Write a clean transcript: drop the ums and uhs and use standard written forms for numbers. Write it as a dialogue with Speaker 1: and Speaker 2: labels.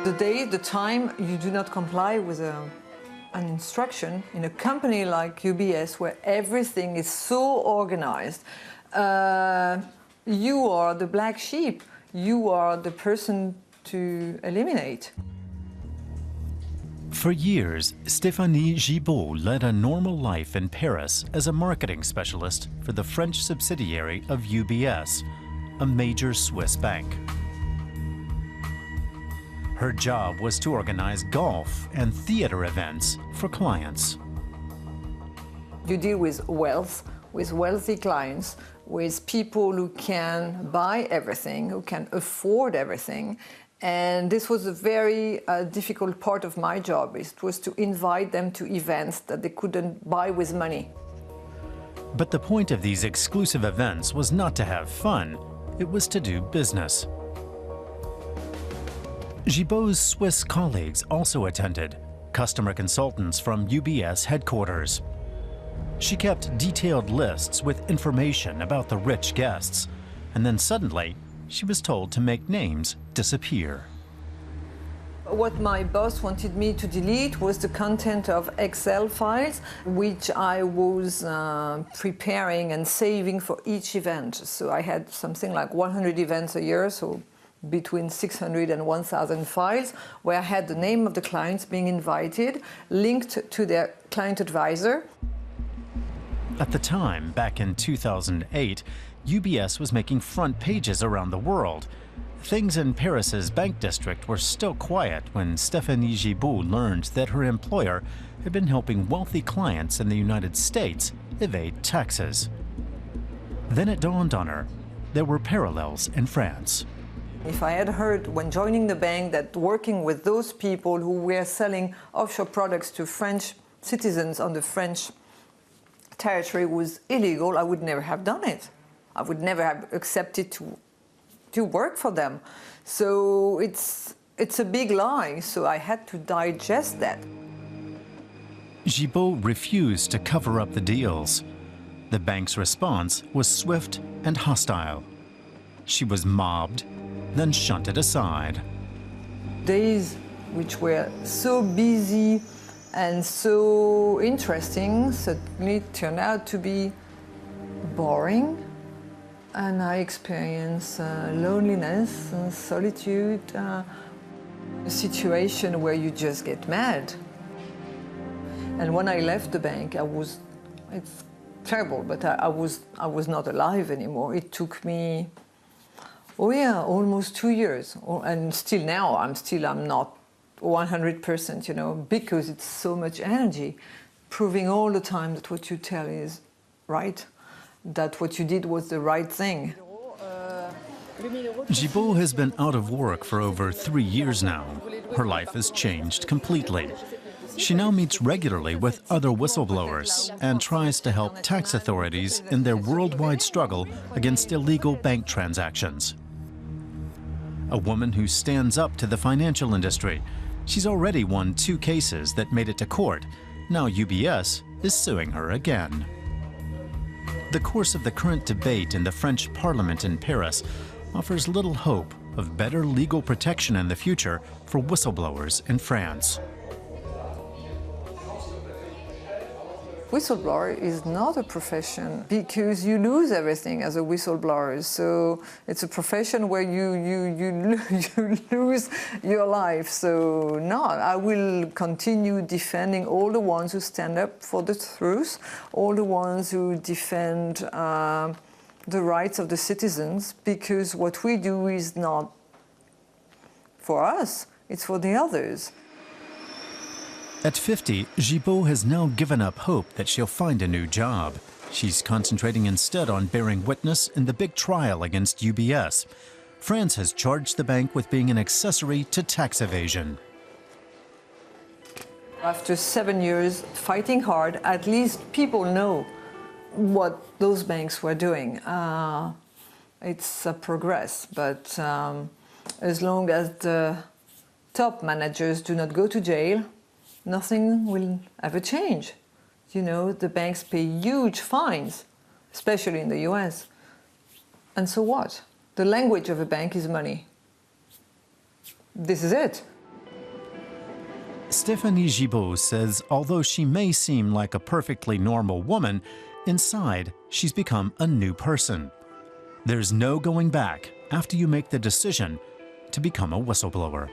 Speaker 1: The day, the time you do not comply with an instruction in a company like UBS, where everything is so organized, you are the black sheep. You are the person to eliminate.
Speaker 2: For years, Stéphanie Gibaud led a normal life in Paris as a marketing specialist for the French subsidiary of UBS, a major Swiss bank. Her job was to organize golf and theater events for clients.
Speaker 1: You deal with wealth, with wealthy clients, with people who can buy everything, who can afford everything. And this was a very difficult part of my job. It was to invite them to events that they couldn't buy with money.
Speaker 2: But the point of these exclusive events was not to have fun, it was to do business. Gibaud's Swiss colleagues also attended, customer consultants from UBS headquarters. She kept detailed lists with information about the rich guests, and then suddenly, she was told to make names disappear.
Speaker 1: What my boss wanted me to delete was the content of Excel files, which I was preparing and saving for each event. So I had something like 100 events a year, so between 600 and 1,000 files, where I had the name of the clients being invited, linked to their client advisor.
Speaker 2: At the time, back in 2008, UBS was making front pages around the world. Things in Paris's bank district were still quiet when Stéphanie Gibaud learned that her employer had been helping wealthy clients in the United States evade taxes. Then it dawned on her, there were parallels in France.
Speaker 1: If I had heard when joining the bank that working with those people who were selling offshore products to French citizens on the French territory was illegal, I would never have done it. I would never have accepted to work for them. So it's a big lie, so I had to digest that.
Speaker 2: Gibaud refused to cover up the deals. The bank's response was swift and hostile. She was mobbed, then shunted aside.
Speaker 1: Days which were so busy and so interesting suddenly turned out to be boring. And I experienced loneliness and solitude, a situation where you just get mad. And when I left the bank, it's terrible, but I was not alive anymore. It took me, almost 2 years. And still now, I'm not 100%, you know, because it's so much energy, proving all the time that what you tell is right, that what you did was the right thing.
Speaker 2: Gibaud has been out of work for over 3 years now. Her life has changed completely. She now meets regularly with other whistleblowers and tries to help tax authorities in their worldwide struggle against illegal bank transactions. A woman who stands up to the financial industry. She's already won 2 cases that made it to court. Now UBS is suing her again. The course of the current debate in the French Parliament in Paris offers little hope of better legal protection in the future for whistleblowers in France.
Speaker 1: Whistleblower is not a profession because you lose everything as a whistleblower. So it's a profession where you lose your life. So no, I will continue defending all the ones who stand up for the truth, all the ones who defend the rights of the citizens, because what we do is not for us, it's for the others.
Speaker 2: At 50, Gibaud has now given up hope that she'll find a new job. She's concentrating instead on bearing witness in the big trial against UBS. France has charged the bank with being an accessory to tax evasion.
Speaker 1: After 7 years fighting hard, at least people know what those banks were doing. It's a progress, but as long as the top managers do not go to jail, nothing will ever change. You know, the banks pay huge fines, especially in the US. And so what? The language of a bank is money. This is it.
Speaker 2: Stéphanie Gibaud says although she may seem like a perfectly normal woman, inside she's become a new person. There's no going back after you make the decision to become a whistleblower.